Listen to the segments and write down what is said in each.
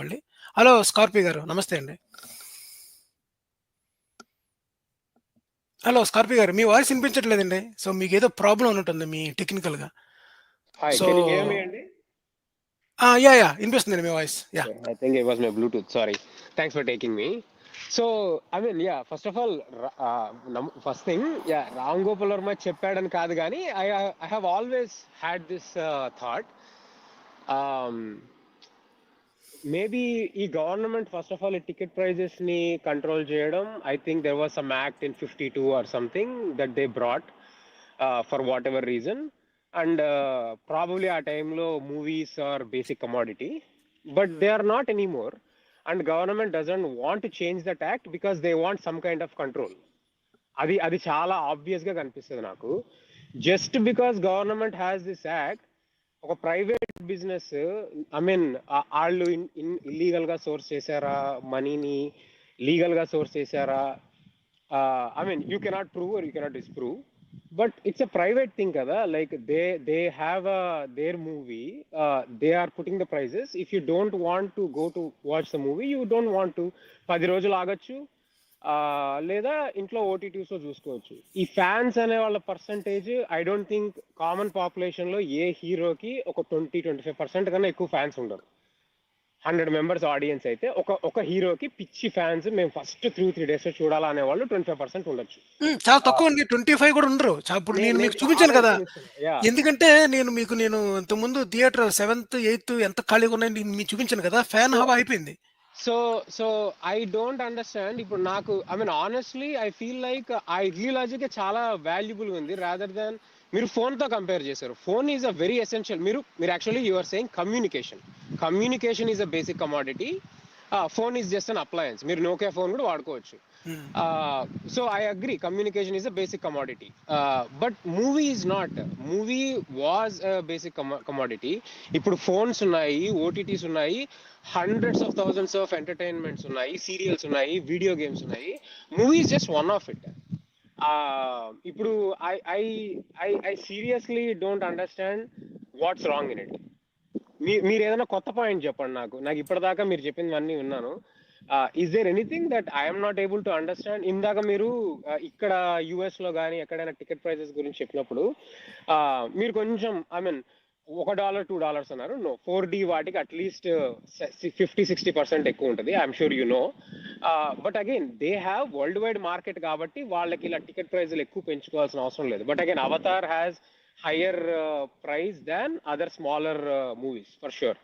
మళ్ళీ. హలో! స్కార్పి గారు నమస్తే అండి. హలో! స్కార్పి గారు మీ వాయిస్ ఇనిపించట్లేదండి. సో, మీకేదో ప్రాబ్లమ్ ఉన్నట్టుంది మీ టెక్నికల్‌గా. Hi, so can you hear me, Andy? Yeah! ఇనిపిస్తుందండి మీ voice. Yeah! Okay, I think it was my Bluetooth. Sorry. Thanks for taking me. So, I mean, yeah, first of all, first thing, yeah, Ram Gopal Verma చెప్పాడని కాదు కానీ I have always had this thought. Um, Maybe ఈ government first of all ఈ ticket prices ని control చేయడం, I think there was some act in 52 or something that they brought for whatever reason. And probably ఆ టైంలో movies are basic commodity, but they are not anymore. And government doesn't want to change that act because they want some kind of control. అది చాలా obvious గా కనిపిస్తుంది నాకు. Just because government has this act, ఒక private business, I mean వాళ్ళు illegal గా source చేశారా మనీని, లీగల్ గా సోర్స్ చేశారా, I mean you cannot prove or you cannot disprove, but it's a private thing కదా. Like they have their movie, they are putting the prices. If you don't want to go to watch the movie, you don't want to 10 రోజులు ఆగొచ్చు, లేదా ఇంట్లో OTTs లో చూసుకోవచ్చు. ఈ fans అనే వాళ్ళ percentage, I don't think common population లో ఏ హీరోకి ఒక 20-25% కన్నా ఎక్కువ ఫ్యాన్స్ ఉండరు. 100 మెంబర్స్ ఆడియన్స్ అయితే ఒక హీరోకి పిచ్చి ఫ్యాన్స్, మేము ఫస్ట్ 3 days చూడాలనే వాళ్ళు 25% ఉండొచ్చు. చాలా తక్కువ అండి. 25 కూడా ఉండరు. ఇప్పుడు నేను మీకు చూపించాను కదా. ఎందుకంటే నేను ఇంతకుముందు థియేటర్ 7th 8th ఎంత ఖాళీగా ఉన్నాయని మీకు చూపించాను కదా. ఫ్యాన్ హవా అయిపోయింది. So I don't understand. ఇప్పుడు నాకు, I mean honestly I feel like ఆ ఐడియాలజీకి చాలా వాల్యుబుల్ ఉంది, రాదర్ దాన్ మీరు ఫోన్ తో కంపేర్ చేశారు. Phone is a very essential. మీరు actually you are saying communication is a basic commodity. Phone is just an appliance. మీరు నోకియా ఫోన్ కూడా వాడుకోవచ్చు. So I agree, communication is a basic commodity, but movie is not. Movie was a basic commodity. ఇప్పుడు phones ఉన్నాయి, OTTs ఉన్నాయి, hundreds of thousands of entertainments ఉన్నాయి, serials ఉన్నాయి, video games ఉన్నాయి. Movie is just one of it. ఇప్పుడు I seriously don't understand what's wrong in it. మీరు ఏదైనా కొత్త పాయింట్ చెప్పండి. నాకు ఇప్పటిదాకా మీరు చెప్పింది విన్నాను. Is there anything that I'm not able to understand? ఇందాక మీరు ఇక్కడ యుఎస్ లో కానీ ఎక్కడైనా టికెట్ ప్రైజెస్ గురించి చెప్పినప్పుడు మీరు కొంచెం, ఐ మీన్ $1 $2 అన్నారు. నో, 4D వాటికి అట్లీస్ట్ 50-60% ఎక్కువ ఉంటుంది. I'm sure you know. But again they have world wide market కాబట్టి వాళ్ళకి ఇలా టికెట్ ప్రైజులు ఎక్కువ పెంచుకోవాల్సిన అవసరం లేదు. But again Avatar has higher price than other smaller movies for sure.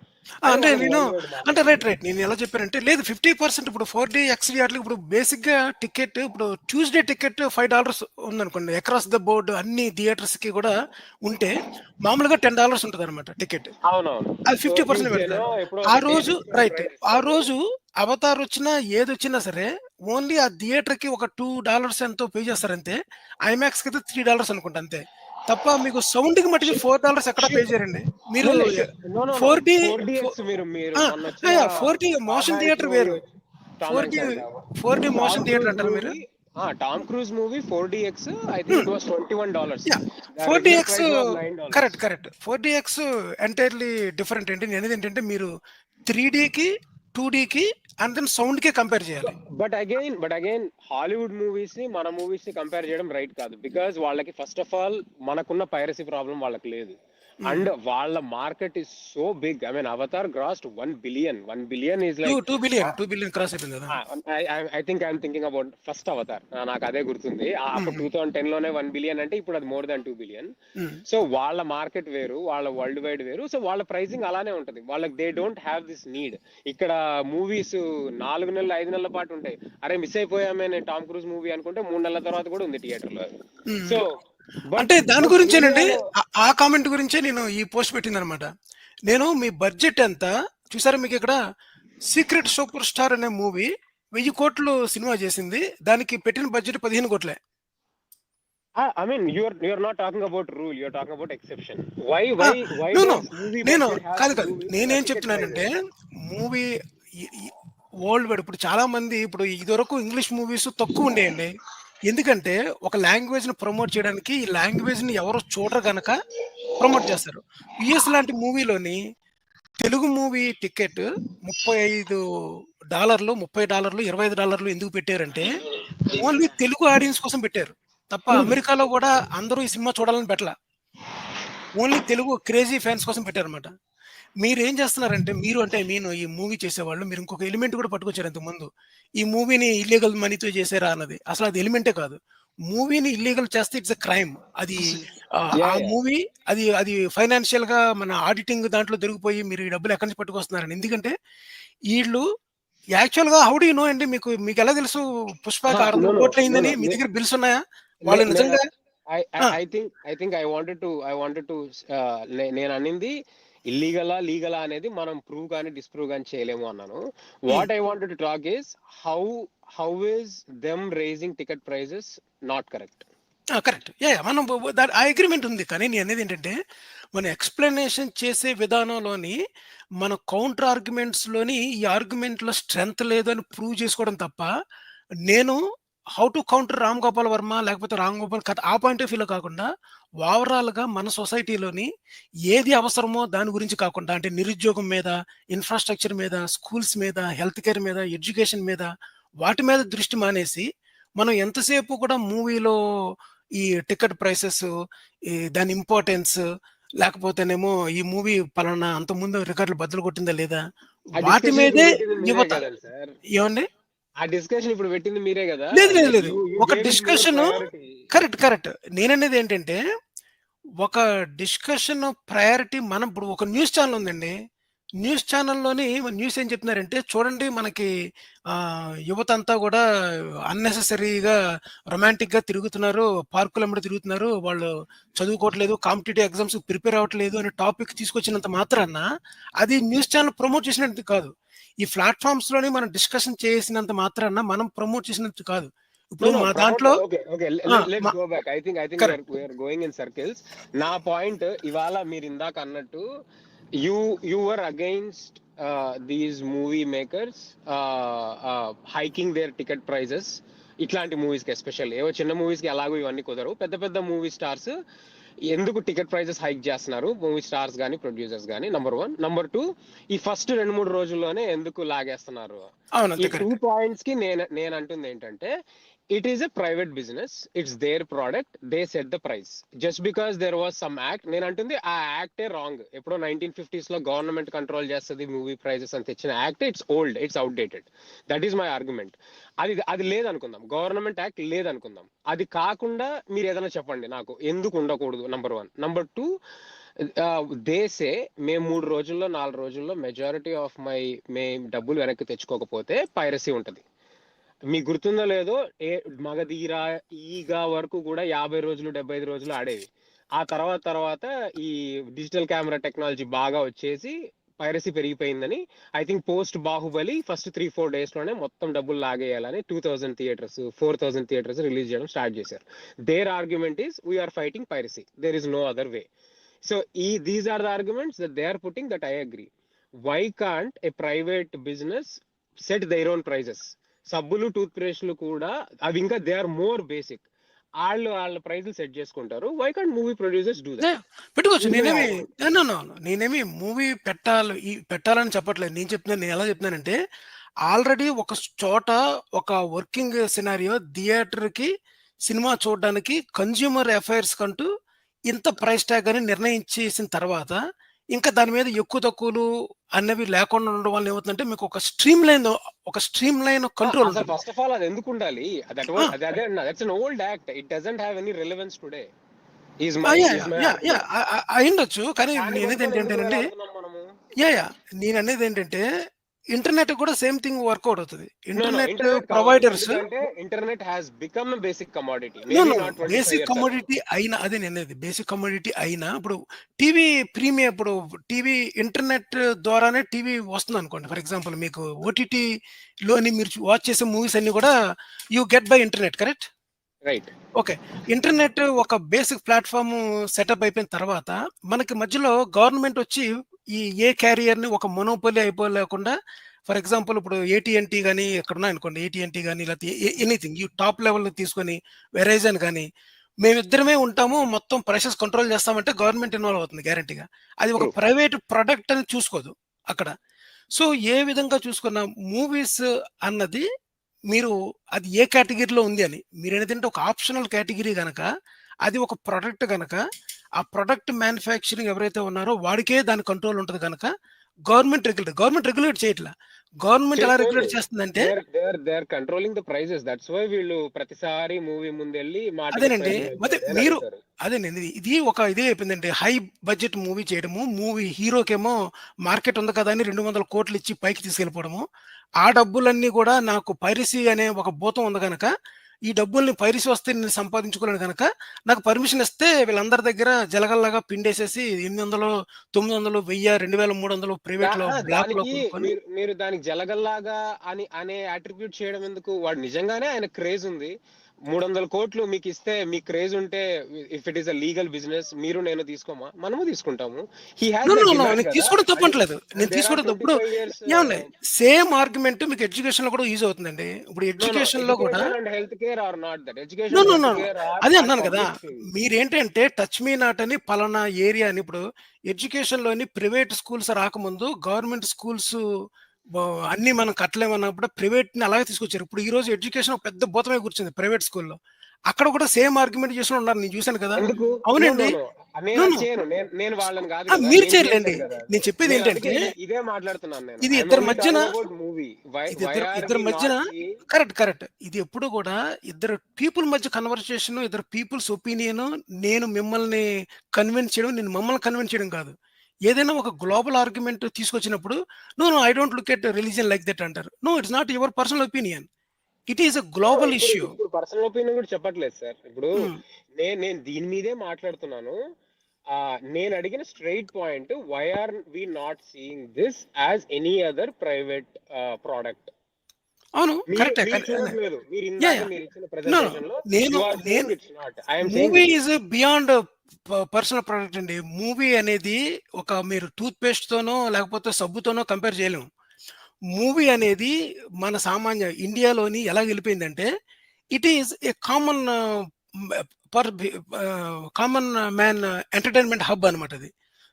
Right నేను ఎలా చెప్పానంటే, లేదు 50%. ఇప్పుడు 4D XD వాటికి ఇప్పుడు బేసిక్ గా టికెట్, ఇప్పుడు ట్యూస్డే టికెట్ $5 ఉందనుకోండి, అక్రాస్ ద బోర్డ్ అన్ని థియేటర్స్ కి కూడా ఉంటే మామూలుగా $10 ఉంటుంది అనమాట టికెట్. అది 50% పెడతారు ఆ రోజు. రైట్, ఆ రోజు అవతార్ వచ్చినా ఏది వచ్చినా సరే ఓన్లీ ఆ థియేటర్ కి ఒక $2 ఎంతో పే చేస్తారంతే. ఐమాక్స్ కి అయితే $3 అనుకుంటా అంతే. తప్ప మీకు సౌండ్ కి మటుకు $4 ఎక్కడ పే చేయరండి మీరు. 4D మోషన్ థియేటర్ వేరు. 4D మోషన్ థియేటర్ అంటారు మీరు. Tom Cruise movie 4DX, I think it was $21. 4DX correct. 4DX entirely different అండి. నేను అనేది ఏంటంటే, మీరు 3Dకి 2Dకి అండ్ దెన్ సౌండ్ కే కంపేర్ చేయాలి. బట్ అగైన్ హాలీవుడ్ మూవీస్ ని మన మూవీస్ ని కంపేర్ చేయడం రైట్ కాదు. బికాజ్ వాళ్ళకి ఫస్ట్ ఆఫ్ ఆల్ మనకున్న పైరసీ ప్రాబ్లం వాళ్ళకి లేదు. అండ్ వాళ్ళ market is so big. I mean Avatar grossed 1 billion. 1 billion is like 2 billion cross అయిపోయింది కదా. I think I'm thinking about first Avatar. నాకు అదే గుర్తుంది. అప్పుడు 2010 లోనే 1 billion అంటే ఇప్పుడు అది మోర్ దాన్ 2 billion. సో వాళ్ళ మార్కెట్ వేరు, వాళ్ళ వరల్డ్ వైడ్ వేరు. సో వాళ్ళ ప్రైసింగ్ అలానే ఉంటుంది. వాళ్ళకి they don't have this need. ఇక్కడ మూవీస్ 4 నెలలు 5 నెలల పాటు ఉంటాయి. అరే మిస్ అయిపోయామే నేను టామ్ క్రూజ్ మూవీ అనుకుంటే 3 నెలల తర్వాత కూడా ఉంది థియేటర్ లో. సో అంటే దాని గురించేనండి, ఆ కామెంట్ గురించే నేను ఈ పోస్ట్ పెట్టింది అనమాట. నేను మీ బడ్జెట్ ఎంత చూసారా? మీకు ఇక్కడ సీక్రెట్ సూపర్ స్టార్ అనే మూవీ 1000 కోట్లు సినిమా చేసింది. దానికి పెట్టిన బడ్జెట్ 15 కోట్లే. I mean, you're not talking about rule. You're talking about exception. Why? నేను కాదు. నేనేం చెప్తున్నానంటే, మూవీ వరల్డ్ వైడ్ ఇప్పుడు చాలా మంది, ఇప్పుడు ఇదివరకు ఇంగ్లీష్ మూవీస్ తక్కువ ఉండేయండి. ఎందుకంటే ఒక లాంగ్వేజ్ ని ప్రమోట్ చేయడానికి ఈ లాంగ్వేజ్ ని ఎవరు చూడరు కనుక ప్రమోట్ చేస్తారు. యుఎస్ లాంటి మూవీలోని తెలుగు మూవీ టికెట్ $35, $30, $25 ఎందుకు పెట్టారంటే, ఓన్లీ తెలుగు ఆడియన్స్ కోసం పెట్టారు. తప్ప అమెరికాలో గూడా అందరూ ఈ సినిమా చూడాలని పెట్టలా. ఓన్లీ తెలుగు క్రేజీ ఫ్యాన్స్ కోసం పెట్టారన్నమాట. మీరేం చేస్తున్నారంటే, మీరు అంటే ఐ మీన్ ఈ మూవీ చేసేవాళ్ళు మీరు ఇంకొక ఎలిమెంట్ కూడా పట్టుకొచ్చారు ఇంతకుముందు. ఈ మూవీని ఇల్లీగల్ మనీతో చేసారా అన్నది. అసలు అది ఎలిమెంటే కాదు. మూవీని ఇల్లీగల్ చేస్తే ఇట్స్ ఎ క్రైమ్. అది ఆ యా యా మూవీ అది అది ఫైనాన్షియల్‌గా మన ఆడిటింగ్ దాంట్లో దొరికిపోయి మీరు ఈ డబ్బులు ఎక్కడి నుంచి పట్టుకొస్తున్నారని. ఎందుకంటే ఈళ్ళు యాక్చువల్‌గా హౌ డు యూ నో అండి మీకెలా తెలుసు 'పుష్పకి' నో 600 నో నో కోట్లయిందని? నో మీ దగ్గర బిల్స్ ఉన్నాయా? వాళ్ళు నేను నిజంగా ఆ! ఐ వాంటెడ్ టు నేను అనింది ఇల్లీగలా లీగలా అనేది మనం ప్రూవ్ కానీ డిస్ప్రూవ్ కానీ చేయలేము అన్నాను. Hmm. What I wanted to talk is how how is them raising ticket prices not correct. Correct. Yeah! మనం దాని ఆ అగ్రీమెంట్ ఉంది. కానీ నేననేదేంటంటే, మనం ఎక్స్‌ప్లనేషన్ చేసే విధానంలోని, మన కౌంటర్ ఆర్గ్యుమెంట్స్‌లోని ఈ ఆర్గ్యుమెంట్‌లో స్ట్రెంత్ లేదు అని ప్రూవ్ చేసుకోవడం తప్ప, నేను how to counter 'Ram Gopal Varma' లేకపోతే 'రామ్ గోపాల్' కథ ఆ పాయింట్ ఆఫ్ వ్యూలో కాకుండా, ఓవరాల్‌గా మన సొసైటీలోని ఏది అవసరమో దాని గురించి కాకుండా, అంటే నిరుద్యోగం మీద, ఇన్‌ఫ్రాస్ట్రక్చర్ మీద, స్కూల్స్ మీద, హెల్త్ కేర్ మీద, ఎడ్యుకేషన్ మీద, వాటి మీద దృష్టి మానేసి, మనం ఎంతసేపు కూడా మూవీలో ఈ టికెట్ ప్రైసెస్, దాని ఇంపార్టెన్స్, లేకపోతేనేమో ఈ మూవీ పలానా అంతకుముందు రికార్డులు బద్దలు కొట్టిందా లేదా? ఆ వాటి డిస్కషన్ ఇప్పుడు మీదే పెట్టింది మీరే యువత. కదండి సార్. ఏవండీ? ఆ డిస్కషన్ ఇప్పుడు పెట్టింది మీరే కదా. లేదు. లేదు. లైక్ లేదు. యూ ఒక gave it more discussion priority. Correct. నేననేదేంటంటే, ఒక డిస్కషన్ ప్రయారిటీ మనం ఇప్పుడు ఒక న్యూస్ ఛానెల్ ఉందండి. న్యూస్ ఛానెల్‌లోని న్యూస్ ఏం చెప్తున్నారంటే, చూడండి మనకి యువతంతా గూడా అన్నెసెసరీగా రొమాంటిక్‌గా తిరుగుతున్నారు. పార్కులెంబడి తిరుగుతున్నారు. వాళ్ళు చదువుకోవట్లేదు. కాంపిటీటివ్ ఎగ్జామ్స్‌కి ప్రిపేర్ అవ్వట్లేదు అనే టాపిక్ తీసుకొచ్చినంత మాత్రాన, అది న్యూస్ ఛానెల్ ప్రమోట్ చేసినట్టు కాదు. ఈ ప్లాట్‌ఫార్మ్స్‌లోని మనం డిస్కషన్ చేసినంత మాత్రాన మనం ప్రమోట్ చేసినట్టు కాదు. నో ఇప్పుడు నో మా ప్రమోట్ దాంట్లో okay okay ah! Let's go back. I think correct. We're going in circles. నా పాయింట్ ఇవాళ మీరు ఇందాక అన్నట్టు you you were against these movie makers hiking their ticket prices. ఇట్లాంటి మూవీస్ కి ఎస్పెషల్ ఏవో చిన్న మూవీస్ కి ఎలాగో ఇవన్నీ కుదరవు. పెద్ద పెద్ద మూవీ స్టార్స్ ఎందుకు టికెట్ ప్రైజెస్ హైక్ చేస్తున్నారు, మూవీ స్టార్స్ కానీ ప్రొడ్యూసర్స్ కానీ, నంబర్ 1. నంబర్ 2, ఈ ఫస్ట్ 2-3 రోజుల్లోనే ఎందుకు లాగేస్తున్నారు. అవును. ఈ అంతే 2 కరెక్ట్. పాయింట్స్ కి నేను అంటుంది ఏంటంటే, it is a private business, it's their product, they set the price. Just because there was some act, నేను అంటుంది ఆ యాక్టే రాంగ్. ఎప్పుడో 1950s లో గవర్నమెంట్ కంట్రోల్ చేస్తుంది మూవీ ప్రైజెస్ అని తెచ్చిన act it's old, it's outdated. That is my argument. అది లేదనుకుందాం, government act లేదనుకుందాం. అది కాకుండా మీరు ఏదైనా చెప్పండి నాకు ఎందుకు ఉండకూడదు. నంబర్ 1. నంబర్ 2, దేసే మేము 3 రోజుల్లో 4 రోజుల్లో మెజారిటీ ఆఫ్ మేము డబ్బులు వెనక్కి తెచ్చుకోకపోతే పైరసీ ఉంటుంది. మీకు గుర్తుందో లేదో, మగధీర, ఈగ వరకు కూడా 50 రోజులు 75 రోజులు ఆడేవి. ఆ తర్వాత ఈ డిజిటల్ కెమెరా టెక్నాలజీ బాగా వచ్చేసి పైరసీ పెరిగిపోయిందని, I think post Baahubali first 3-4 days లోనే మొత్తం డబ్బులు లాగేయాలని 2000 థియేటర్స్ 4000 థియేటర్స్ రిలీజ్ చేయడం స్టార్ట్ చేశారు. Their argument is we're fighting piracy, there is no other way. So these are the arguments that they are putting, that I agree. Why can't a private business set their own prices? సబ్బులు, టూత్ బ్రష్లు కూడా అవి ఇంకా they are more basic. వాళ్ళ ప్రైజులు set చేసుకుంటారు. Why can't movie producers do that? Yeah! పెట్టుకోవచ్చు. Is my argument. నో. నేనేమి మూవీ పెట్టాలని చెప్పట్లేదు. నేనెలా చెప్తున్నానంటే, ఆల్రెడీ ఒక చోట ఒక వర్కింగ్ సినారియో థియేటర్‌కి సినిమా చూడడానికి కన్స్యూమర్ అఫైర్స్ కంటూ ఇంత ప్రైస్ ట్యాగ్ అని నిర్ణయించేసిన తర్వాత, ఇంకా దాని మీద ఎక్కువ తక్కువలు అనేవి లేకుండా ఉండడం వల్ల ఏమవుతుందంటే, మీకు ఒక స్ట్రీమ్ లైన్ కంట్రోల్ అసలు ఉంటుంది. ఫస్ట్ ఆఫ్ ఆల్ అది ఎందుకు ఉండాలి? ఆ! అదే అన్నా, that's an old act, it doesn't have any relevance today. Is ah! My yeah! Is my yeah! Yeah! Argument. అయ్యుండొచ్చు. కానీ దాన్ని పట్టుకొని ఎందుకు నేనేదేంటంటేనండి వేలాడుతున్నాం మనము? యాహ్! నేననేదేంటంటే, ఇంటర్నెట్ కూడా సేమ్ థింగ్ వర్కౌట్ అవుతది. నో ఇంటర్నెట్ ఇంటర్నెట్ కాదు. ప్రొవైడర్స్ ఎందుకంటే internet has become basic commodity, no. Maybe not 25 basic years ago. Commodity అయినా అదే నేననేది. బేసిక్ కమోడిటీ అయినా ఇప్పుడు ఇప్పుడు టీవీ ఇంటర్నెట్ ద్వారానే టీవీ వస్తుందనుకోండి. ఫర్ ఎగ్జాంపుల్ మీకు ఓటీటీలోని మీరు వాచ్ చేసే మూవీస్ అన్నీ కూడా you get by internet correct? Right. Okay. Internet ఒక బేసిక్ ప్లాట్‌ఫార్మ్ సెటప్ అయిపోయిన తర్వాత, మనకి మధ్యలో గవర్నమెంట్ వచ్చి ఏ క్యారియర్‌ని ఒక మొనోపోలీ అయిపోలేకుండా ఫర్ ఎగ్జాంపుల్ ఇప్పుడు ఏటీఎన్‌టీ గాని ఎక్కడున్నాయనుకోండి. ఏటీఎన్‌టీ గాని లేకపోతే ఎనీథింగ్ ఈ టాప్ లెవెల్‌లో తీసుకొని వెరైజన్ గాని, మేమిద్దరమే ఉంటాము. మొత్తం ప్రైసెస్ కంట్రోల్ చేస్తామంటే గవర్నమెంట్ ఇన్వాల్వ్ అవుతుంది గ్యారంటీగా. అది ఒక ట్రూ. ప్రైవేట్ ప్రొడక్ట్ అని చూసుకోదు. అక్కడ. సో, ఏ విధంగా చూసుకున్న మూవీస్ అన్నది మీరు అది ఏ కేటగిరీలో ఉంది అని. మీరేంటంటే ఒక ఆప్షనల్ కేటగిరీ గనక, అది ఒక ప్రొడక్ట్ గనక, ఆ ప్రొడక్ట్ మ్యానుఫ్యాక్చరింగ్ ఎవరైతే ఉన్నారో వాడికే దాని కంట్రోల్ ఉంటది గనక గవర్నమెంట్ రెగ్యులేట్ చేయట్లా. గవర్నమెంట్ ఎలా చేసుకోండి. రెగ్యులేట్ చేస్తుందంటే they are controlling the prices. That's why వీళ్ళు ప్రతిసారి మూవీ ముందెళ్ళి మాటకి అదేనండి. ప్రైస్ అయితే పెంచండి అని మీరు అడుగుతారు. అదేనండి. ఇది ఒక ఇదే అయిపోయిందండి. హై బడ్జెట్ మూవీ చేయడము, మూవీ హీరోకేమో మార్కెట్ ఉంది కదా అని 200,00,00,000 ఇచ్చి పైకి తీసుకెళ్ళిపోవడము. ఆ డబ్బులన్నీ కూడా నాకు పైరసీ అనే ఒక భూతం ఉంది గనక, ఈ డబ్బుల్ని పైరసీ వస్తే నేను సంపాదించుకోలేను గనక, నాకు పర్మిషన్ ఇస్తే వీళ్ళందరి దగ్గర జలగల్లాగా పిండేసేసి 800, 900, 1000, 2300 ప్రైవేట్‌లో బ్లాక్‌లో దానికి కొనుక్కొని మీరు దానికి జలగల్లాగా అని అనే అట్రిబ్యూట్ చేయడం ఎందుకు? వాడు నిజంగానే ఆయన క్రేజ్ ఉంది. 300,00,00,000 మీకు ఇస్తే మీ క్రేజ్ ఉంటే, if it is a legal business మీరు నేను తీసుకోమా? మనము తీసుకుంటాము. He no, has no, that no. Demand నేను కదా! తీసుకోవడం అండ్ తప్పంటలేదు. నేను దేర్ ఆర్ తీసుకోవడం ఇప్పుడు 25 ఇయర్స్. ఏమండి సేమ్ ఆర్గ్యుమెంట్ మీకు ఎడ్యుకేషన్‌లో కూడా యూజ్ అవుతుందండి. ఇప్పుడు నో. ఎడ్యుకేషన్‌లో కూడా education and health care or not that. No, education, no, no, health no. Care అదే ఆర్ అన్నాను కదా! Public things. మీరేంటంటే టచ్ మీ నాట్ అని పలానా ఏరియా అని ఇప్పుడు ఎడ్యుకేషన్‌లోని ప్రైవేట్ స్కూల్స్ రాకముందు గవర్నమెంట్ స్కూల్స్ బ అన్నీ మనం కట్టలేమన్నప్పుడు ప్రైవేట్‌ని అలాగే తీసుకొచ్చారు. ఇప్పుడు ఈరోజు ఎడ్యుకేషన్ ఒక పెద్ద భూతమై కూర్చుంది ప్రైవేట్ స్కూల్‌లో. అక్కడ కూడా సేమ్ ఆర్గ్యుమెంట్ చేసినోళ్ళు ఉన్నారు. నేను చూసాను కదా! ఎందుకు? నో. అవునండి. నేను నో, అది నో. చేయను. నేను వాళ్ళని కాదు ఆ! కదా! మీరు నేను చేయరులెండి. చేయట్లేదు కదా! నేను నేను అందుకే చెప్పేదేంటంటే ఇదే మాట్లాడుతున్నాను నేను. ఇది ఐ యామ్ ఇద్దరి ఓన్లీ మధ్యన టాకింగ్ అబౌట్ మూవీ. ఇది వై ఇద్దరు ఆర్ ఇద్దరి వి మధ్యన నాట్ సీయింగ్? కరెక్ట్. ఇది ఎప్పుడు కూడా ఇద్దరు పీపుల్ మధ్య కన్వర్సేషన్, ఇద్దరు పీపుల్స్ ఒపీనియన్, నేను మిమ్మల్ని కన్విన్స్ చేయడం, నేను మమ్మల్ని కన్విన్స్ చేయడం కాదు. ఏదైనా ఒక గ్లోబల్ ఆర్గ్యుమెంట్ తీసుకొచ్చినప్పుడు, no, no, I don't look at religion like that అంటారు. No, it's not your personal opinion. It is a no. Global ఇప్పుడు ఇష్యూ. ఇప్పుడు పర్సనల్ ఒపీనియన్ కూడా చెప్పట్లేదు సార్. ఇప్పుడు హ్మ్. నేను దీని మీదే మాట్లాడుతున్నాను. నేను అడిగిన straight point, why are we not seeing this as any other private product? అవును. మీరు కరెక్టే. మీరు చూడట్లేదు. మీరు యాహ్! ఇందాక యాహ్! మీరు ఇచ్చిన నో, ప్రెజెంటేషన్ లో నేను యు ఆర్ నేను saying it's not. I am saying movie it is. Is beyond personal product అండి. మూవీ అనేది ఒక మీరు టూత్ పేస్ట్‌తోనో లేకపోతే సబ్బుతోనో కంపేర్ చేయలేము. మూవీ అనేది మన సామాన్య ఇండియాలోని ఎలా వెళ్ళిపోయిందంటే, it is a common per common man entertainment hub అనమాట అది.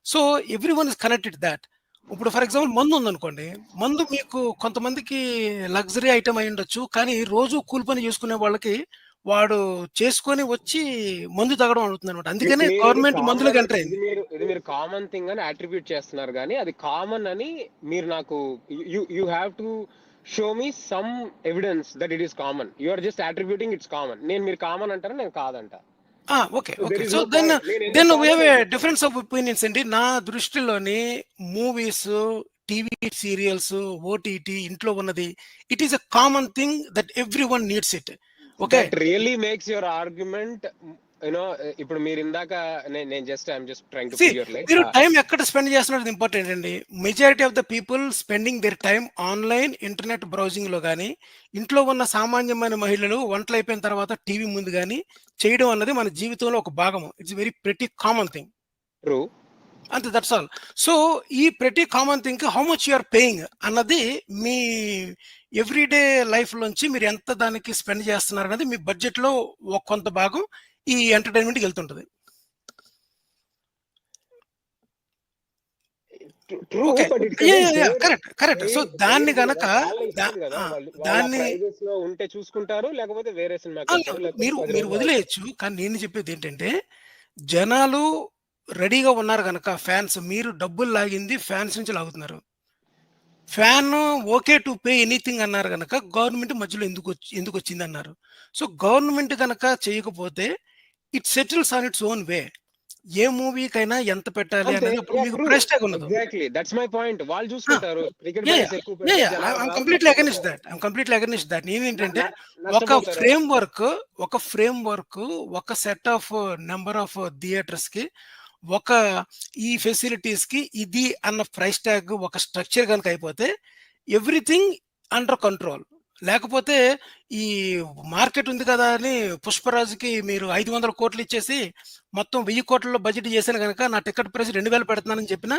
So, everyone is connected thought. ఇప్పుడు ఫర్ ఎగ్జాంపుల్ మందుందనుకోండి. మందు మీకు కొంతమందికి లగ్జరీ ఐటెమ్ అయ్యుండొచ్చు. కానీ రోజు కూలి పని చేసుకునే వాళ్ళకి వాడు చేసుకొని వచ్చి మందు తాగడం అవుతుందనమాట. అందుకనే మీరు ఇది గవర్నమెంట్ మందులోకి కామన్, ఎంటర్ ఇది అయింది. మీరు కామన్ థింగ్ అని అట్రిబ్యూట్ చేస్తున్నారు కానీ అది కామన్ అని మీరు నాకు, you have to show me some evidence that it is common. You are just attributing it's common. మీరు కామన్ అంటారా, నేను కాదంట. Okay. So okay. There is so no then point. నేను ఎందుకు దెన్ వి హావ్ కాదని ఎ నేను చెప్తాను. డిఫరెన్స్ ఆఫ్ ఒపీనియన్స్ అండి. నా దృష్టిలోని మూవీస్, టీవీ సీరియల్స్, ఓటీటీ ఇంట్లో ఉన్నది it is a common thing that everyone needs it. Okay. That really makes your argument, you know. ఇప్పుడు మీరు ఇందాక, నేను just I'm just trying to see put your like. మీరు టైం ఎక్కడ స్పెండ్ చేస్తున్నది important అండి. Majority of the people spending their time online, internet బ్రౌజింగ్‌లో గాని, ఇంట్లో ఉన్న సామాన్యమైన మహిళలు వంటలయిపోయిన తర్వాత టీవీ ముందు గాని చేయడం అన్నది మన జీవితంలో ఒక భాగము. It's very pretty common thing. True. అంతే దట్స్ ఆల్. సో, ఈ ప్రతి కామన్ థింగ్‌కి how much you are paying అన్నది మీ ఎవ్రీడే లైఫ్‌లోంచి మీరు ఎంత దానికి స్పెండ్ చేస్తున్నారనేది మీ బడ్జెట్‌లో కొంత భాగం ఈ ఎంటర్‌టైన్‌మెంట్‌కెళ్తుంటది. True. Okay. But it's again there correct. So, దాన్ని ప్రైజ్ గనక కదా, వాళ్ళ దా ఇష్టం కదా. ఆ! వాళ్ళ దాన్ని ప్రైజెస్ లో ఉంటే చూసుకుంటారు, లేకపోతే వేరే సినిమాకి వెళ్తారు, లేకపోతే మీరు 10 మీరు రోజులు ఆగుతారు. వదిలేయొచ్చు. కానీ నేను చెప్పేదేంటంటే, జనాలు రెడీగా ఉన్నారు గనక ఫ్యాన్స్ మీరు డబ్బులు లాగింది ఫ్యాన్స్ నుంచి లాగుతున్నారు. Fan okay to pay anything అన్నారు గనక గవర్నమెంట్ మధ్యలో ఎందుకొచ్చిందన్నారు. సో, గవర్నమెంట్ గనక చేయకపోతే it settles on its own way. ఏ మూవీకైనా ఎంత పెట్టాలి అంతే. అనేది అప్పుడు మీకు ట్రూ. ప్రైస్ ట్యాగ్ ఉండదు. Exactly that's my point. వాళ్ళు ఆ! చూసుకుంటారు. టికెట్ ప్రైస్ ఎక్కువ పెడితే జనాలు ఐయామ్ రారు, కంప్లీట్లీ అగైన్స్ట్ నష్టపోతారు. థట్. నేనేంటంటే ఒక నష్టపోతారు. ఫ్రేమ్‌వర్క్, ఒక సెట్ ఆఫ్ నంబర్ ఆఫ్ థియేటర్స్‌కి, ఒక ఈ ఫెసిలిటీస్‌కి ఇది అన్న ప్రైస్ ట్యాగ్ ఒక స్ట్రక్చర్ గనుక అయిపోతే ఎవ్రీథింగ్ అండర్ కంట్రోల్. లేకపోతే ఈ మార్కెట్ ఉంది కదా అని 'పుష్పరాజు'కి మీరు 500,00,00,000 ఇచ్చేసి మొత్తం 1000,00,00,000లో బడ్జెట్ చేశాను గనక నా టికెట్ ప్రైస్ 2000 పెడుతున్నానని చెప్పినా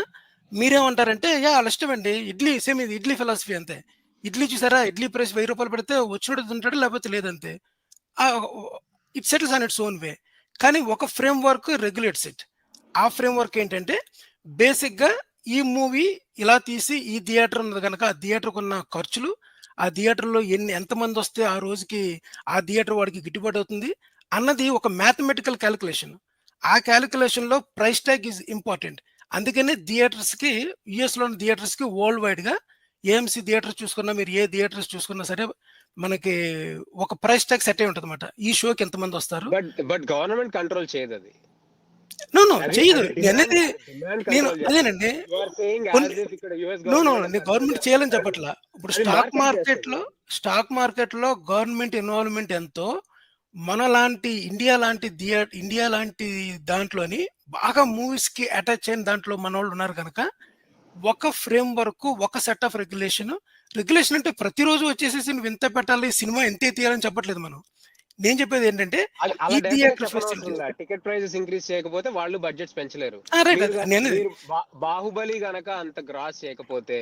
మీరేమంటారంటే యాహ్! ఆళ్ళిష్టమండి. ఇది ఇడ్లీ ఫిలాసఫీ అంతే. ఇడ్లీ చూసారా? ఇడ్లీ ప్రైస్ రూ. 1000 పెడితే వచ్చినోడు తింటాడు లేకపోతే లేదంతే. ఆహ్, it settles on its own వే. కానీ ఒక ఫ్రేమ్‌వర్క్ రెగ్యులేట్స్ ఇట్. ఆ ఫ్రేమ్‌వర్క్ ఏంటంటే బేసిక్‌గా ఈ మూవీ ఇలా తీసి ఈ థియేటర్ ఉన్నది కనుక ఆ థియేటర్కి ఉన్న ఖర్చులు, ఆ థియేటర్లో ఎంతమంది వస్తే ఆ రోజుకి ఆ థియేటర్ వాడికి గిట్టుబాటు అవుతుంది అన్నది ఒక మ్యాథమెటికల్ క్యాలిక్యులేషన్. ఆ క్యాలిక్యులేషన్లో ప్రైస్ ట్యాగ్ ఈజ్ ఇంపార్టెంట్. అందుకని థియేటర్స్కి, యుఎస్లోని థియేటర్స్కి వరల్డ్ వైడ్గా ఏఎంసీ థియేటర్ చూసుకున్నా, మీరు ఏ థియేటర్స్ చూసుకున్నా సరే మనకి ఒక ప్రైస్ ట్యాగ్ సెట్ అయి ఉంటుంది అనమాట. ఈ షోకి ఎంతమంది వస్తారు. బట్ గవర్నమెంట్ కంట్రోల్ చేయదు అది. నో నో అది చేయదు. అది నేను అనేది డిమాండ్ నేను కంట్రోల్ చేస్తుంది. అదేనండి. యు ఆర్ సేయింగ్ కొన్ని యాజ్ ఇఫ్ ఇక్కడ యుఎస్ నో గవర్నమెంట్ నేను అంతా గవర్నమెంట్ అది చేయాలని చెప్పట్లా. ఇప్పుడు అది స్టాక్ మార్కెట్లో గవర్నమెంట్ ఇన్వాల్వ్మెంట్ ఎంతో, మనలాంటి ఇండియా లాంటి దాంట్లోని బాగా మూవీస్ కి అటాచ్ అయిన దాంట్లో మన వాళ్ళు ఉన్నారు కనుక ఒక ఫ్రేమ్ వర్క్, ఒక సెట్ ఆఫ్ రెగ్యులేషన్ అంటే ప్రతిరోజు వచ్చేసేసి నువ్వు ఇంత పెట్టాలి, సినిమా ఇంతే తీయాలని చెప్పట్లేదు మనం. నేను చెప్పేది ఏంటంటే అది అలా ఈ డెఫినెట్ థియేటర్ చెప్పనవసరం ఫెసిలిటీస్. లేదు. టికెట్ ప్రైజెస్ ఇంక్రీజ్ చేయకపోతే వాళ్ళు బడ్జెట్స్ పెంచలేరు. రైట్. మీరు నేను మీరు బాహుబలి గనక అంత గ్రాస్ చేయకపోతే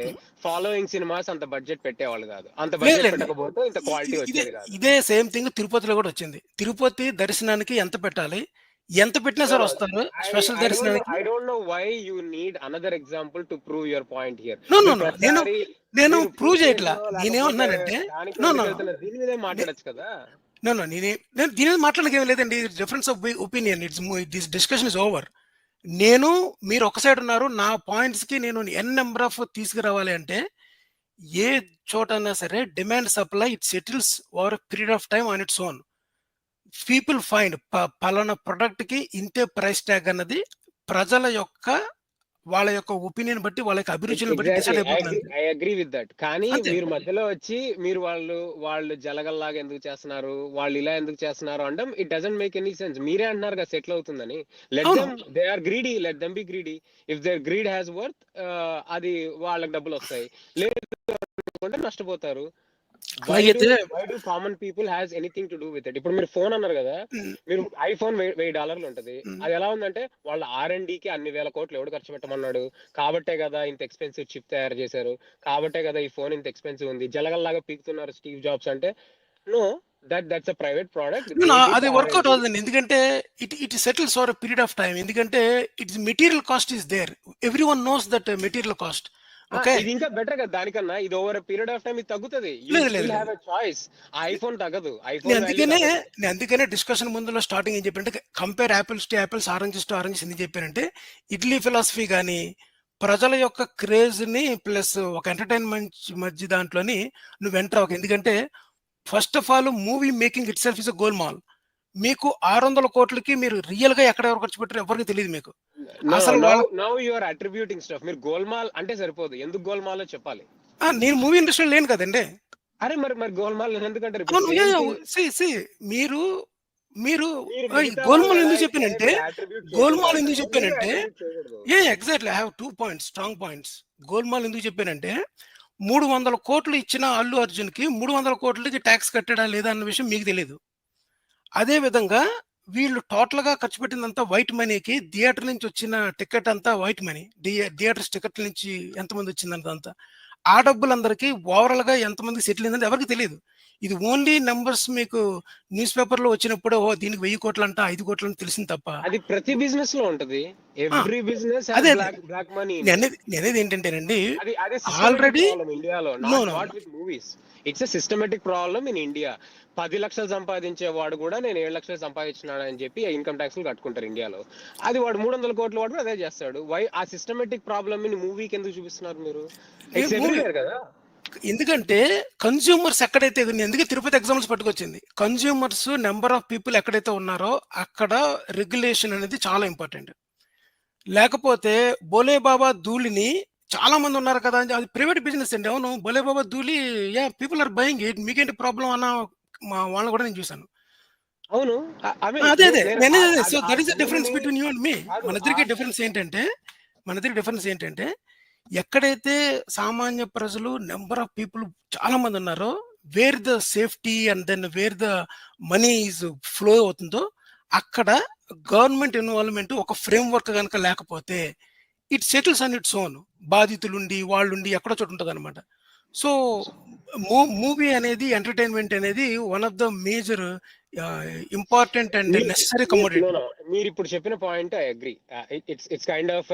ఫాలోయింగ్ సినిమాస్ అంత బడ్జెట్ పెట్టేవాళ్ళు కాదు. అంత బడ్జెట్ లేదండి. పెట్టకపోతే ఇంత క్వాలిటీ ఇదే వచ్చేది కాదు. ఇదే సేమ్ థింగ్ తిరుపతిలో కూడా వచ్చింది. తిరుపతి దర్శనానికి ఎంత పెట్టాలి, ఎంత పెట్టినా సరే వస్తారు స్పెషల్ దర్శనానికి. I don't know why you need another example to prove your point here. No మీరు నేను ప్రతిసారి నేను మీరు ప్రూవ్ చేయట్లా. లేకపోతే నేనేమన్నానంటే దానికి నో ఎందుకు నో వెళ్తున్నారు? దీని మీదే మాట్లాడొచ్చు కదా. నేను దీని మీద మాట్లాడడానికి ఏం లేదండి. Difference of opinion, this discussion is over. మీరు ఒక సైడ్ ఉన్నారు, నా పాయింట్స్ కి నేను ఎన్ నెంబర్ ఆఫ్ తీసుకురావాలి అంటే ఏ చోటైనా సరే demand supply it settles over period of time on its own. People find పలానా ప్రొడక్ట్ కి ఇంతే ప్రైస్ ట్యాగ్ అన్నది ప్రజల యొక్క వాళ్ళ యొక్క ఒపీనియన్ బట్టి, వాళ్ళ యొక్క అభిరుచులను బట్టి డిసైడ్ అయిపోతుంది. I agree with that. కానీ అంతే. మీరు మధ్యలో వచ్చి మీరు వాళ్ళు జలగల్లాగా ఎందుకు చేస్తున్నారు, వాళ్ళు ఇలా ఎందుకు చేస్తున్నారు అంటే it doesn't make any sense. మీరే అంటున్నారు కదా సెటిల్ అవుతుందని. లెట్ అవును. Them, they are greedy, let them be greedy. If their greed has worth, అది వాళ్ళకి డబ్బులు వస్తాయి. లేదు అంటే నష్టపోతారు. అలాగైతే why do common people has anything to do with it? ఇప్పుడు మీరు ఫోన్ అన్నారు కదా, మీరు ఐఫోన్ $1000 ఉంటది. అది ఎలా ఉందంటే వాళ్ళ R&D కి అన్ని వేల కోట్లు ఎవడు ఖర్చు పెట్టమన్నాడు, కాబట్టే కదా ఇంత ఎక్స్పెన్సివ్ చిప్ తయారు చేశారు, కాబట్టే కదా ఈ ఫోన్ ఇంత ఎక్స్పెన్సివ్ ఉంది. జలగల్లాగా పీకుతున్నారు స్టీవ్ జాబ్స్ అంటే no, that's a private product. అది వర్కౌట్ అవుతుంది. ఎందుకంటే it settles for period of time. ఎందుకంటే it's material cost is there, every one knows that material cost. Okay, ఇది ఇంకా బెటర్ కదా దానికన్నా. ఇది ఓవర్ పీరియడ్ ఆఫ్ టైం ఇది తగ్గుతుంది. చాయిస్. ఐఫోన్ తగ్గదు. అందుకనే డిస్కషన్ ముందులో స్టార్టింగ్ ఏం చెప్పారంటే compare apples to apples, oranges to oranges. ఎందుకు చెప్పారంటే ఇడ్లీ ఫిలాసఫీ కానీ ప్రజల యొక్క క్రేజ్ ని ప్లస్ ఒక ఎంటర్టైన్మెంట్ మధ్య దాంట్లోని నువ్వు ఎంటర్ అవ్వకు. ఎందుకంటే first of all movie making it self is a golmaal. మీకు 600 కోట్లకి మీరు రియల్ గా ఎక్కడ ఎవరు ఖర్చు పెట్టారు ఎవరికి తెలియదు. మీకు అసలు now you are attributing stuff. మీరు గోల్మాల్ అంటే సరిపోదు, ఎందుకు గోల్మాల్ చెప్పాలి. నేను మూవీ ఇండస్ట్రీలో లేను కదండి. అరే మరి గోల్మాల్ ఎందుకంటారు? మీరు గోల్మాల్ ఎందుకు చెప్పానంటే exactly I have 2 points, strong points. Golmaal ఎందుకు చెప్పానంటే 300 కోట్లు ఇచ్చిన అల్లు అర్జున్ కి 300 కోట్లకి ట్యాక్స్ కట్టాడా లేదా అన్న విషయం మీకు తెలియదు. అదే విధంగా వీళ్ళు టోటల్ గా ఖర్చు పెట్టినంత వైట్ మనీకి థియేటర్ నుంచి వచ్చిన టికెట్ అంతా వైట్ మనీ, థియేటర్స్ టికెట్ నుంచి ఎంతమంది వచ్చిందంతా ఆ డబ్బులందరికీ ఓవరాల్ గా ఎంతమంది సెటిల్ అయిందంటే ఎవరికి తెలియదు. ఇది ఓన్లీ నెంబర్స్ మీకు న్యూస్ పేపర్ లో వచ్చినప్పుడు దీనికి 1000 కోట్లు అంట 5 కోట్లు అని తెలిసింది తప్ప. అది ప్రతి బిజినెస్ లో ఉంటది. Every business black money. నేనేది ఏంటంటేనండి ఆల్రెడీ ఇండియాలో not with movies, it's a systematic problem in India. 10 లక్షలు సంపాదించే వాడు కూడా నేను 7 లక్షలు సంపాదించినాడు అని చెప్పి ఇన్కమ్ ట్యాక్స్ కట్టుకుంటారు ఇండియాలో. అది వాడు 300 కోట్ల వాడు అదే చేస్తాడు. వై ఆ సిస్టమేటిక్ ప్రాబ్లమ్ ని మూవీకి ఎందుకు చూపిస్తున్నారు మీరు? కదా. ఎందుకంటే కన్స్యూమర్స్ ఎక్కడైతే, ఎందుకు తిరుపతి ఎగ్జాంపుల్స్ పట్టుకొచ్చింది, కన్స్యూమర్స్ నెంబర్ ఆఫ్ పీపుల్ ఎక్కడైతే ఉన్నారో అక్కడ రెగ్యులేషన్ అనేది చాలా ఇంపార్టెంట్. లేకపోతే బోలే బాబా ధూళిని చాలా మంది ఉన్నారు కదా, అది ప్రైవేట్ బిజినెస్ అండి. అవును, బోలే బాబా ధూళి పీపుల్ ఆర్ బయింగ్ ఇట్, మీకేంటి ప్రాబ్లం అన్న వాళ్ళని కూడా నేను చూసాను. అవును, అదే so that is the difference between you and me. మన ఇద్దరికి డిఫరెన్స్ ఏంటంటే ఎక్కడైతే సామాన్య ప్రజలు నెంబర్ ఆఫ్ పీపుల్ చాలా మంది ఉన్నారో, where the safety and then where the money is flow అవుతుందో అక్కడ గవర్నమెంట్ ఇన్వాల్వ్మెంట్ ఒక ఫ్రేమ్ వర్క్ కనుక లేకపోతే it settles on its own. బాధితులుండి వాళ్ళుండి ఎక్కడో చోటు ఉంటుంది అనమాట. సో మూవీ అనేది ఎంటర్టైన్మెంట్ అనేది one of the major important and necessary commodity. మీరు ఇప్పుడు చెప్పిన point I agree. It's kind of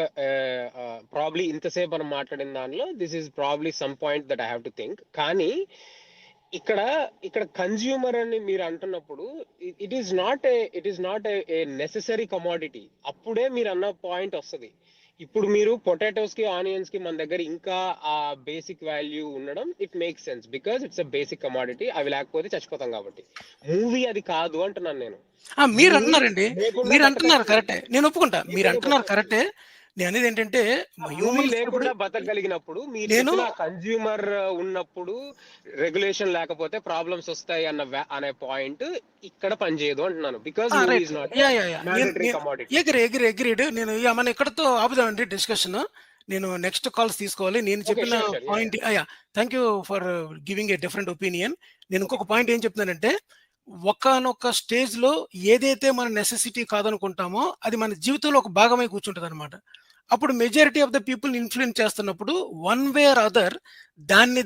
probably ఇంతసేపు మనం మాట్లాడిన దానిలో this is probably some point that I have to think. కానీ ఇక్కడ కన్జ్యూమర్ అని మీరు అంటున్నప్పుడు it is not a necessary commodity. అప్పుడే మీరు అన్న పాయింట్ వస్తుంది. ఇప్పుడు మీరు పొటాటోస్ కి ఆనియన్స్ కి మన దగ్గర ఇంకా ఆ బేసిక్ వాల్యూ ఉండడం it make sense because it's a basic commodity. అవి లేకపోతే చచ్చిపోతాం కాబట్టి. మూవీ అది కాదు అంటున్నాను నేను. మీరు అంటున్నారండి, మీరు అంటున్నారు కరెక్టే, నేను ఒప్పుకుంటా, మీరు అంటున్నారు కరెక్టే. నేను అనేది ఏంటంటే లేకుండా బతకగలిగినప్పుడు మీరు కన్జ్యూమర్ ఉన్నప్పుడు రెగ్యులేషన్ లేకపోతే ప్రాబ్లమ్స్ వస్తాయి అనే పాయింట్ ఇక్కడ పనిచేయదు అంటున్నాను. Because agreed. నేను మన ఇక్కడతో ఆపుదామండి డిస్కషన్. నేను నెక్స్ట్ కాల్స్ తీసుకోవాలి. నేను చెప్పిన point thank you for giving a different opinion. నేను ఇంకొక పాయింట్ ఏం చెప్తున్నానంటే, ఒకానొక స్టేజ్ లో ఏదైతే మన నెసెసిటీ కాదనుకుంటామో అది మన జీవితంలో ఒక భాగమై కూర్చుంటుంది అనమాట. అప్పుడు majority of the people influence చేస్తున్నప్పుడు వన్ వే ఆర్ అదర్ దాన్ని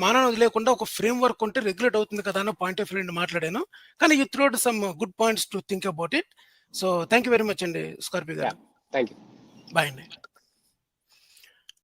మానవ వదిలేకుండా ఒక ఫ్రేమ్ వర్క్ ఉంటే రెగ్యులేట్ అవుతుంది కదా అన్న పాయింట్ ఆఫ్ వ్యూ మాట్లాడాను. కానీ you త్రోడ్ some good points to think about it. So thank you very much అండి స్కార్పియో గారు. Thank you. బాయ్ అండి.